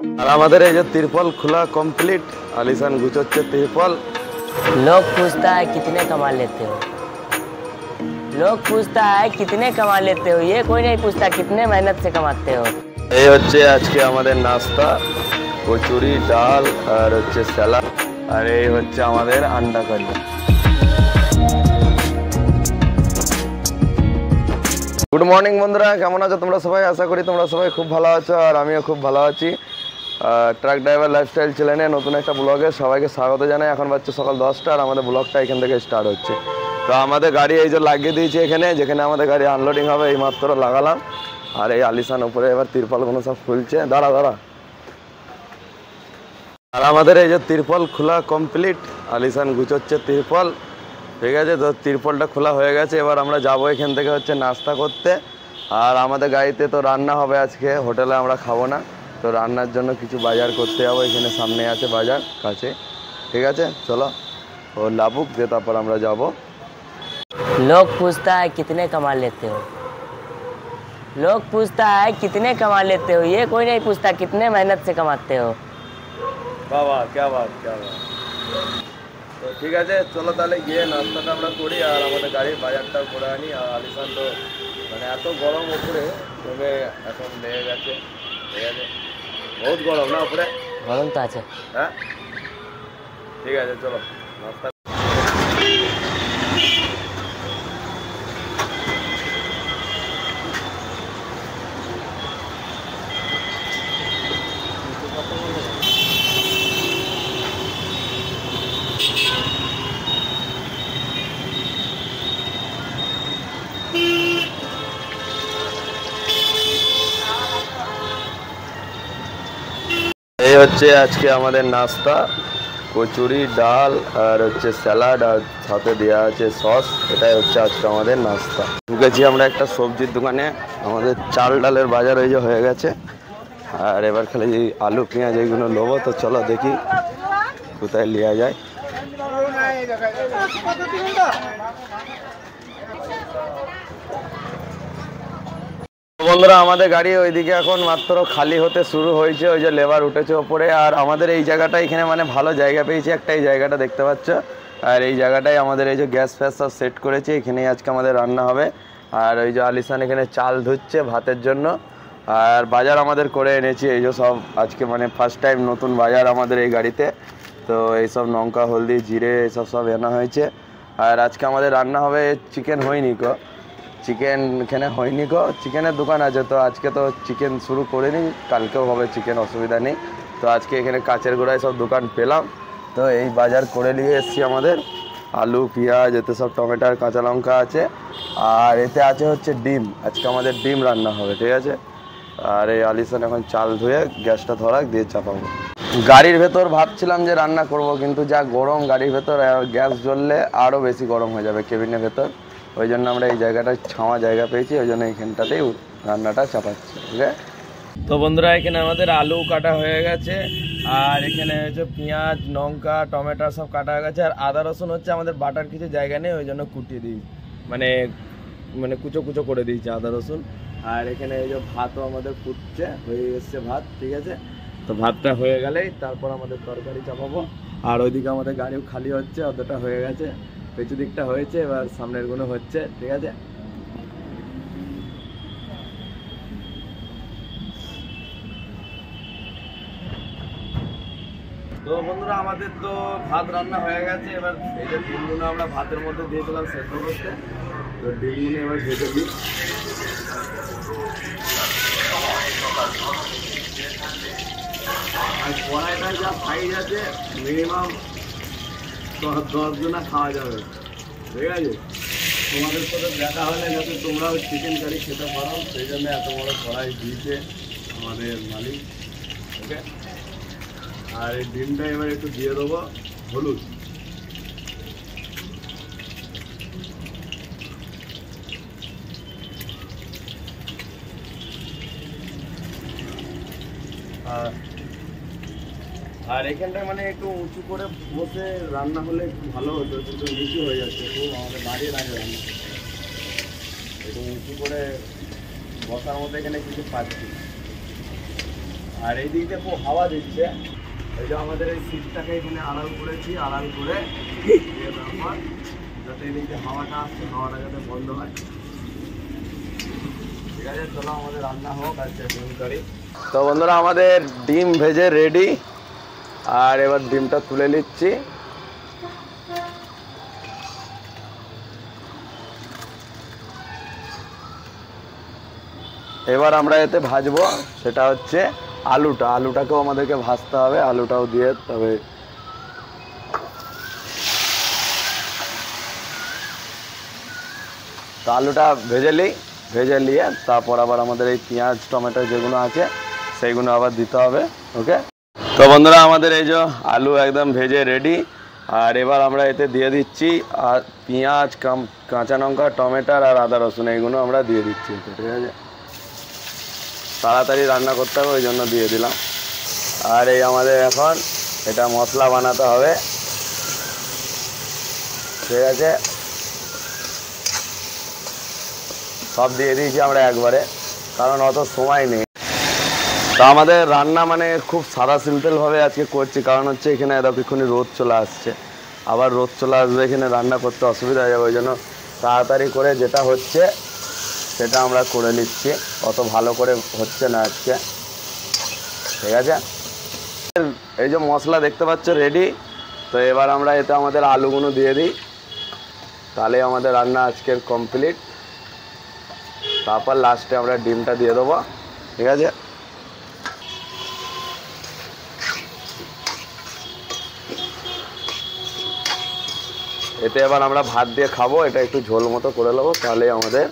আর আমাদের এই যে तिरपल खुला कंप्लीट आलिशान गुछोচ্ছে तिरपल। लोग पूछता है कितने कमा लेते हो, लोग पूछता है कितने कमा लेते हो, ये कोई नहीं पूछता कितने मेहनत से कमाते हो। এই হচ্ছে আজকে আমাদের নাস্তা, কচুরি, ডাল আর হচ্ছে স্যালাড, আর এই হচ্ছে আমাদের আন্ডা কারি। গুড মর্নিং বন্ধুরা, কেমন আছো তোমরা সবাই? আশা করি তোমরা সবাই খুব ভালো আছো, আর আমিও খুব ভালো আছি। ট্রাক ড্রাইভার লাইফস্টাইল চ্যানেলে নতুন একটা ব্লগে সবাইকে স্বাগত জানাই। এখন বাজছে সকাল 10টা আর আমাদের ব্লগটা এখান থেকে স্টার্ট হচ্ছে। তো আমাদের গাড়ি এই যে লাগিয়ে দিয়েছি এখানে, যেখানে আমাদের গাড়ি আনলোডিং হবে, এই মাত্র লাগালাম। আর এই আলিশান উপরে এবার তিরপলগুলো সব খুলছে। দাঁড়া। আর আমাদের এই যে তিরপল খোলা কমপ্লিট, আলিশান গুছোচ্ছে তিরপল, ঠিক আছে। তো তিরপলটা খোলা হয়ে গেছে, এবার আমরা যাবো এখান থেকে হচ্ছে নাস্তা করতে। আর আমাদের গাড়িতে তো রান্না হবে আজকে, হোটেলে আমরা খাবো না, তো রান্নার জন্য কিছু বাজার করতে যাবো। এখানে সামনে আছে বাজার কাছে, ঠিক আছে। চলো ও লাভুক দিয়ে তারপর আমরা যাব। लोग पूछता है कितने कमा लेते हो, लोग पूछता है कितने कमा लेते हो, ये कोई नहीं पूछता कितने मेहनत से कमाते हो। বাবা क्या बात। তো ঠিক আছে, চলো তাহলে গিয়ে নাস্তাটা আমরা করি আর আমাদের গাড়ির বাজারটাও করে আনি। আর আলিশান তো মানে এত গরম উপরে, তবে এখন লেগে গেছে, ঠিক আছে। বহুত গরম না উপরে? गरम तो আছে। হ্যাঁ ঠিক আছে, চলো নাস্তা। এই হচ্ছে আজকে আমাদের নাস্তা, কচুরি, ডাল আর হচ্ছে স্যালাড, আর সাথে দেওয়া আছে সস। এটাই হচ্ছে আজকে আমাদের নাস্তা। ঢুকেছি আমরা একটা সবজির দোকানে, আমাদের চাল ডালের বাজার ওই যে হয়ে গেছে। আর এবার খালি আলু পেঁয়াজ এইগুলো নেবো। তো চলো দেখি কোথায় নেওয়া যায়। বন্ধুরা, আমাদের গাড়ি ওইদিকে এখন মাত্র খালি হতে শুরু হয়েছে, ওই যে লেবার উঠেছে ওপরে। আর আমাদের এই জায়গাটা এখানে মানে ভালো জায়গা পেয়েছি একটা, এই জায়গাটা দেখতে পাচ্ছ। আর এই জায়গাটায় আমাদের এই যে গ্যাস ফ্যাস সব সেট করেছে, এখানেই আজকে আমাদের রান্না হবে। আর ওই যে আলিশান এখানে চাল ধুচ্ছে ভাতের জন্য। আর বাজার আমাদের করে এনেছি এই যে সব, আজকে মানে ফার্স্ট টাইম নতুন বাজার আমাদের এই গাড়িতে। তো এইসব লঙ্কা, হলদি, জিরে এইসব সব আনা হয়েছে। আর আজকে আমাদের রান্না হবে চিকেন হয়নি কো, চিকেন এখানে হয়নি গো, চিকেনের দোকান আছে। তো আজকে তো চিকেন শুরু করিনি, কালকেও হবে চিকেন, অসুবিধা নেই। তো আজকে এখানে কাচের গোড়ায় সব দোকান পেলাম, তো এই বাজার করে নিয়ে এসেছি। আমাদের আলু, পেঁয়াজ, এতে সব টমেটোর, কাঁচা লঙ্কা আছে। আর এতে আছে হচ্ছে ডিম, আজকে আমাদের ডিম রান্না হবে, ঠিক আছে। আর এই আলিশান এখন চাল ধুয়ে গ্যাসটা ধরাক দিয়ে চাপাবো। গাড়ির ভেতর ভাবছিলাম যে রান্না করব, কিন্তু যা গরম গাড়ির ভেতর, আর গ্যাস জ্বললে আরও বেশি গরম হয়ে যাবে কেবিনের ভেতর। ওই জন্য আমরা এই জায়গাটা ছাওয়া জায়গা পেয়েছি, ওই জন্য এইখানটাতেই রান্নাটা চাপাচ্ছি, ঠিক আছে। তো বন্ধুরা, এখানে আমাদের আলু কাটা হয়ে গেছে, আর এখানে হচ্ছে পেঁয়াজ, লঙ্কা, টমেটো সব কাটা হয়ে গেছে। আর আদা রসুন হচ্ছে আমাদের বাটার কিছু জায়গা নেই, ওই জন্য কুটিয়ে দিই, মানে কুচো কুচো করে দিয়েছি আদা রসুন। আর এখানে এই যে ভাতও আমাদের ফুটছে, হয়ে এসছে ভাত, ঠিক আছে। তো ভাতটা হয়ে গেলেই তারপর আমাদের তরকারি চাপাবো। আর ওইদিকে আমাদের গাড়িও খালি হচ্ছে, অতটা হয়ে গেছে, পেছু দিকটা হয়েছে, এবার সামনের গুলো হচ্ছে, ঠিক আছে। তো বন্ধুরা, আমাদের তো ভাত রান্না হয়ে গেছে। এবার এই যে ডিমগুলো আমরা ভাতের মধ্যে দিয়ে দিলাম সেদ্ধ করতে। তো ডিমগুলো এবার ভেজে দিই। আর কড়াইটায় যা সাইজ আছে, মিনিমাম 10 জনা খাওয়া যাবে, ঠিক আছে। তোমাদের সাথে দেখা হলে যাতে তোমরাও চিকেন কারি খেতে পারো, সেই জন্য এত বড় কড়াই দিয়েছে আমাদের মালিক, ওকে। আর এই ডিমটা এবার একটু দিয়ে দেবো হলুদ। আর এখানটায় মানে একটু উঁচু করে বসে রান্না হলে একটু ভালো হতো, কিন্তু নিচু হয়ে যাচ্ছে খুব, আমাদের বাড়ির আগে রান্না একটু উঁচু করে বসার মতো এখানে কিছু পাচ্ছি। আর এই দিক দিয়ে খুব হাওয়া দিচ্ছে। এই যে আমাদের এই সিটটাকে এখানে আড়াল করেছি, আড়াল করে যাতে এই দিক দিয়ে হাওয়াটা আসছে, হাওয়াটা যাতে বন্ধ হয়। ঠিক আছে, চলো আমাদের রান্না হোক আর ডিম কারি। তো বন্ধুরা আমাদের ডিম ভেজে রেডি, আর এবার ডিমটা তুলে নিচ্ছি। এবার আমরা এতে ভাজবো, সেটা হচ্ছে আলুটাকেও আমাদেরকে ভাজতে হবে, আলুটাও দিয়ে তবে তো আলুটা ভেজে নিয়ে তারপর আবার আমাদের এই পেঁয়াজ টমেটো যেগুলো আছে সেইগুলো আবার দিতে হবে। ওকে, তো বন্ধুরা আমাদের এই যে আলু একদম ভেজে রেডি, আর এবার আমরা এতে দিয়ে দিচ্ছি আর পেঁয়াজ, কাঁচা লঙ্কা, টমেটো আর আদা রসুন এইগুলো আমরা দিয়ে দিচ্ছি। ঠিক আছে, তাড়াতাড়ি রান্না করতে হবে ওই জন্য দিয়ে দিলাম। আর এই আমাদের এখন এটা মশলা বানাতে হবে। ঠিক আছে, সব দিয়ে দিয়েছি আমরা একবারে, কারণ অত সময় নেই। তো আমাদের রান্না মানে খুব সাদা সিম্পলভাবে আজকে করছি, কারণ হচ্ছে এখানে এতক্ষণই রোদ চলে আসছে, আবার রোদ চলে আসবে এখানে রান্না করতে অসুবিধা হয়ে যাবে, ওই জন্য তাড়াতাড়ি করে যেটা হচ্ছে সেটা আমরা করে নিচ্ছি, অত ভালো করে হচ্ছে না আজকে। ঠিক আছে, এই যে মশলা দেখতে পাচ্ছ রেডি। তো এবার আমরা এতে আমাদের আলুগুলো দিয়ে দিই, তাহলে আমাদের রান্না আজকের কমপ্লিট। তারপর লাস্টে আমরা ডিমটা দিয়ে দেবো। ঠিক আছে, এতে এবার আমরা ভাত দিয়ে খাবো, এটা একটু ঝোল মতো করে নেবো, তাহলে আমাদের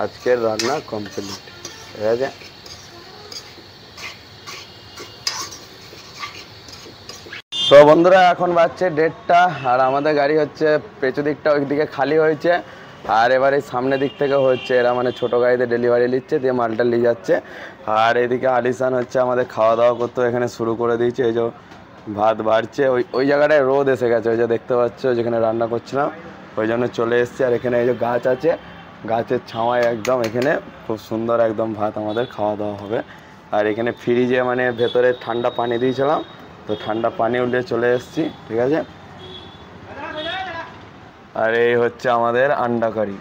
আজকের রান্না কমপ্লিট। ঠিক আছে, তো বন্ধুরা এখন বাজছে 1:30, আর আমাদের গাড়ি হচ্ছে পেছু দিকটা ওই দিকে খালি হয়েছে, আর এবার এই সামনে দিক থেকে হচ্ছে এরা মানে ছোটো গাড়িতে ডেলিভারি নিচ্ছে, দিয়ে মালটা নিয়ে যাচ্ছে। আর এদিকে আলিসান হচ্ছে আমাদের খাওয়া দাওয়া করতে এখানে শুরু করে দিয়েছে। এই যে ভাত বাড়ছে, ওই জায়গাটায় রোদ এসে গেছে, ওই যে দেখতে পাচ্ছ যেখানে রান্না করছিলাম, ওই জন্য চলে এসছে। আর এখানে এই যে গাছ আছে, গাছের ছাওয়ায় একদম এখানে খুব সুন্দর একদম ভাত আমাদের খাওয়া দাওয়া হবে। আর এখানে ফ্রিজে মানে ভেতরে ঠান্ডা পানি দিয়েছিলাম, তো ঠান্ডা পানি উঠে চলে এসেছি। ঠিক আছে, আর এই হচ্ছে আমাদের আন্ডা কারি।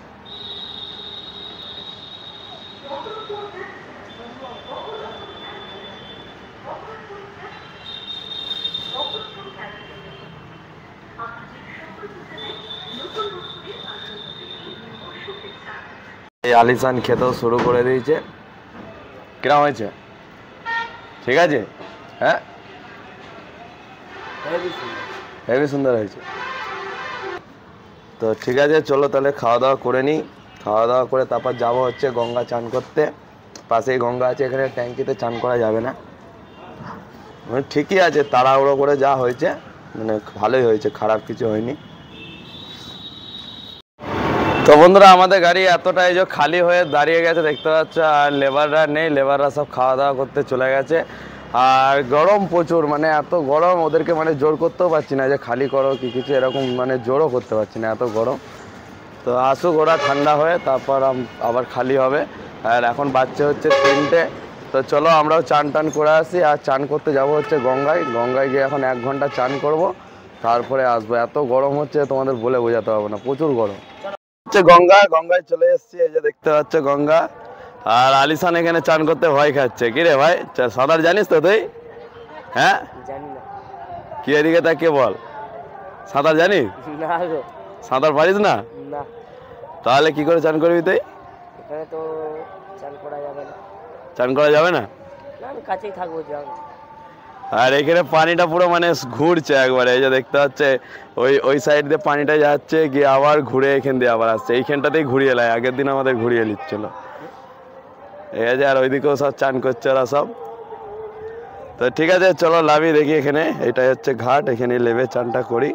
এই আলিসান খেতেও শুরু করে দিয়েছে। কিরম হয়েছে? ঠিক আছে, হ্যাঁ হেভি সুন্দর হয়েছে। তো ঠিক আছে, চলো তাহলে খাওয়া দাওয়া করে নিই। খাওয়া দাওয়া করে তারপর যাবো হচ্ছে গঙ্গা চান করতে। পাশেই গঙ্গা আছে, এখানে ট্যাঙ্কিতে চান করা যাবে না, মানে ঠিকই আছে, তাড়াহুড়ো করে যা হয়েছে মানে ভালোই হয়েছে, খারাপ কিছু হয়নি। তো বন্ধুরা আমাদের গাড়ি এতটাই যে খালি হয়ে দাঁড়িয়ে গেছে দেখতে পাচ্ছ, আর লেবাররা নেই, লেবাররা সব খাওয়া দাওয়া করতে চলে গেছে। আর গরম প্রচুর, মানে এত গরম, ওদেরকে মানে জোর করতেও পারছি না যে খালি করো কি কিছু, এরকম মানে জোরও করতে পারছি না, এত গরম। তো আসুক ওরা ঠান্ডা হয়ে, তারপর আবার খালি হবে। আর এখন বাচ্চা হচ্ছে 3টে। তো চলো আমরাও চান টান করে আসি, আর চান করতে যাব হচ্ছে গঙ্গায় গিয়ে এখন 1 ঘন্টা চান করব, তারপরে আসবো। এত গরম হচ্ছে তোমাদের বলে বোঝাতে হবে না, প্রচুর গরম হচ্ছে। গঙ্গায় চলে এসেছি, এই যে দেখতে পাচ্ছ গঙ্গা। আর আলিসান এখানে চান করতে ভয় খাচ্ছে। কি রে ভাই, সাঁতার জানিস তো তুই? হ্যাঁ জানি না। কি এদিকে তা কে বল, সাঁতার জানিস? না গো, সাঁতার পারিস না? না। তাহলে কি করে চান করবি তুই? এখানে তো চান করা যাবে না। চান করা যাবে না? না, আমি কাছেই থাকবো, যাও। আর এখানে পানিটা পুরো মানে ঘুরছে একবারে, এই যে দেখতে পাচ্ছে ওই সাইড দিয়ে পানিটা যাচ্ছে, গিয়ে আবার ঘুরে এখান দিয়ে আবার আসছে, এইখানটাতেই ঘুরিয়ে নেয়, আগের দিন আমাদের ঘুরিয়ে নিচ্ছিল। ঠিক আছে, আর ওইদিকেও সব চান করছে ওরা সব। তো ঠিক আছে, চলো লাভি দেখি, এখানে এটাই হচ্ছে ঘাট, এখানে লেবে চানটা করি।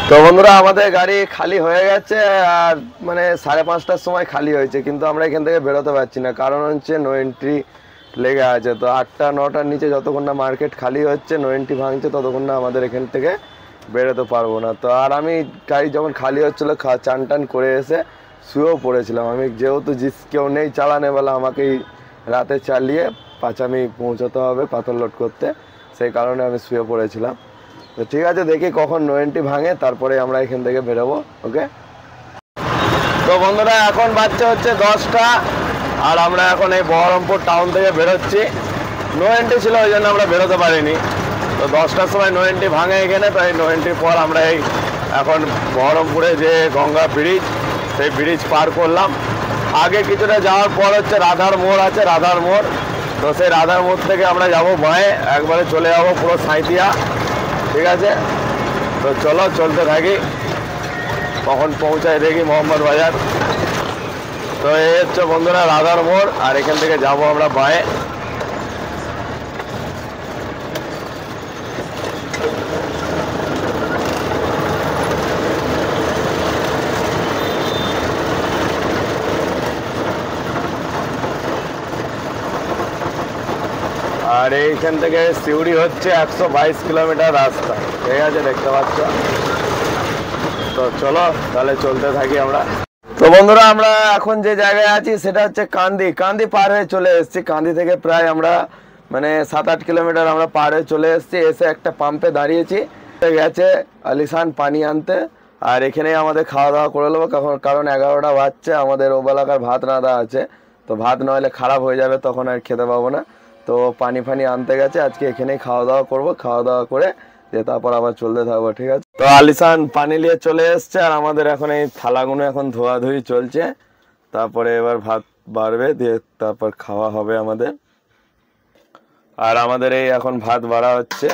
তো বন্ধুরা আমাদের গাড়ি খালি হয়ে গেছে, আর মানে 5:30টার সময় খালি হয়েছে, কিন্তু আমরা এখান থেকে বেরোতে পারছি না, কারণ হচ্ছে নো এন্ট্রি লেগে আছে। তো 8টা 9টার নিচে যতক্ষণ না মার্কেট খালি হচ্ছে, নো এন্ট্রি ভাঙছে, ততক্ষণ না আমাদের এখান থেকে বেরোতে পারবো না। তো আর আমি গাড়ি যখন খালি হচ্ছিলো চান টান করে এসে শুয়েও পড়েছিলাম। আমি যেহেতু কেউ নেই চালানে বেলা, আমাকেই রাতে চালিয়ে পাঁচামি পৌঁছাতে হবে পাথর লোড করতে, সেই কারণে আমি শুয়ে পড়েছিলাম। তো ঠিক আছে, দেখি কখন নো এন্ট্রি ভাঙে, তারপরে আমরা এখান থেকে বেরোবো। ওকে, তো বন্ধুরা এখন বাজছে হচ্ছে 10টা, আর আমরা এখন এই বহরমপুর টাউন থেকে বেরোচ্ছি। নো এন্ট্রি ছিল, ওই জন্য আমরা বেরোতে পারিনি। তো 10টার সময় নো এন্ট্রি ভাঙে এখানে। তো এই নো এন্ট্রির পর আমরা এই এখন বহরমপুরে যে গঙ্গা ব্রিজ, সেই ব্রিজ পার করলাম। আগে কিছুটা যাওয়ার পর হচ্ছে রাধার মোড় আছে, রাধার মোড়। তো সেই রাধার মোড় থেকে আমরা যাব বাঁয়ে, একবারে চলে যাবো পুরো সাঁইতিয়া। ঠিক আছে, তো চলো চলতে থাকি, কখন পৌঁছায় দেখি মোহাম্মদ বাজার। তো এই হচ্ছে বন্ধুরা রাধার মোড়, আর এখান থেকে যাব আমরা বাঁয়ে। আর এইখান থেকে সিউড়ি হচ্ছে 122 কিলোমিটার রাস্তা। ঠিক আছে, দেখতে পাচ্ছ। তো চলো তাহলে চলতে থাকি আমরা। তো বন্ধুরা আমরা এখন যে জায়গায় আছি সেটা হচ্ছে কান্দি। কান্দি পার হয়ে চলে এসেছি। কান্দি থেকে প্রায় আমরা মানে 7-8 কিলোমিটার আমরা পার হয়ে চলে এসেছি। এসে একটা পাম্পে দাঁড়িয়েছি, গেছে আলিশান পানি আনতে, আর এখানেই আমাদের খাওয়া দাওয়া করে নেবো, কারণ 11টা বাজছে। আমাদের ওবেলাকার ভাত রাঁধা আছে, তো ভাত না হলে খারাপ হয়ে যাবে, তখন আর খেতে পাবো না। তো পানি ফানি আনতে গেছে, আজকে এখানেই খাওয়া দাওয়া করবো। খাওয়া দাওয়া করে দিয়ে তারপর আবার চলতে থাকবো। ঠিক আছে, তো আলিশান পানি নিয়ে চলে এসছে, আর আমাদের এখন এই থালাগুলো এখন ধোয়াধুয়ি চলছে। তারপরে এবার ভাত বাড়বে, দিয়ে তারপর খাওয়া হবে আমাদের। আর আমাদের এই এখন ভাত বাড়া হচ্ছে।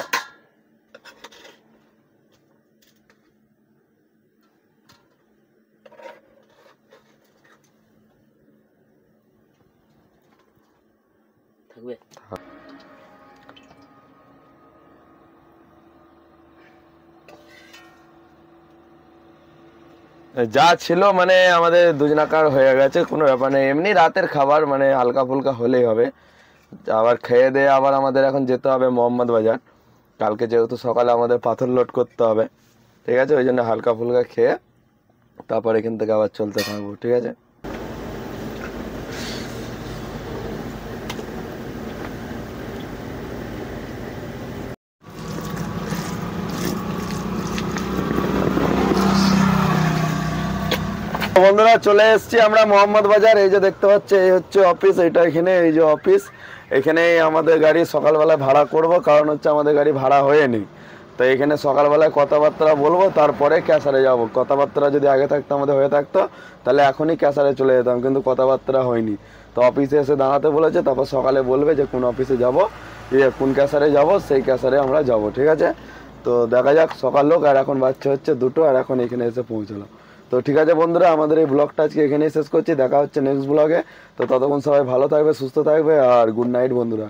যা ছিল মানে আমাদের দুজনাকার হয়ে গেছে, কোনো ব্যাপার নেই। এমনি রাতের খাবার মানে হালকা ফুলকা হলেই হবে। আবার খেয়ে দিয়ে আবার আমাদের এখন যেতে হবে মোহাম্মদ বাজার, কালকে যেহেতু সকালে আমাদের পাথর লোড করতে হবে। ঠিক আছে, ওই জন্য হালকা ফুলকা খেয়ে তারপর এখান থেকে আবার চলতে থাকবো। ঠিক আছে, বন্ধুরা চলে এসেছি আমরা মোহাম্মদ বাজার। এই যে দেখতে পাচ্ছি এই হচ্ছে অফিস, এইটা এখানে, এই যে অফিস, এখানেই আমাদের গাড়ি সকালবেলায় ভাড়া করব, কারণ হচ্ছে আমাদের গাড়ি ভাড়া হয়নি। তো এখানে সকালবেলায় কথাবার্তা বলবো, তারপরে ক্যাসারে যাব। কথাবার্তা যদি আগে থাকতো আমাদের হয়ে থাকতো, তাহলে এখনই ক্যাসারে চলে যেতাম, কিন্তু কথাবার্তা হয়নি। তো অফিসে এসে দাঁড়াতে বলেছে, তারপর সকালে বলবে যে কোন অফিসে যাব, কোন ক্যাসারে যাব, সেই ক্যাসারে আমরা যাব। ঠিক আছে, তো দেখা যাক। সকাল লোক, আর এখন বাচ্চা হচ্ছে 2টো, আর এখন এখানে এসে পৌঁছলো। তো ঠিক আছে বন্ধুরা, আমাদের এই ব্লগটা আজকে এখানেই শেষ করছি। দেখা হচ্ছে নেক্সট ব্লগে। তো ততক্ষণ সবাই ভালো থাকবে, সুস্থ থাকবে, আর গুড নাইট বন্ধুরা।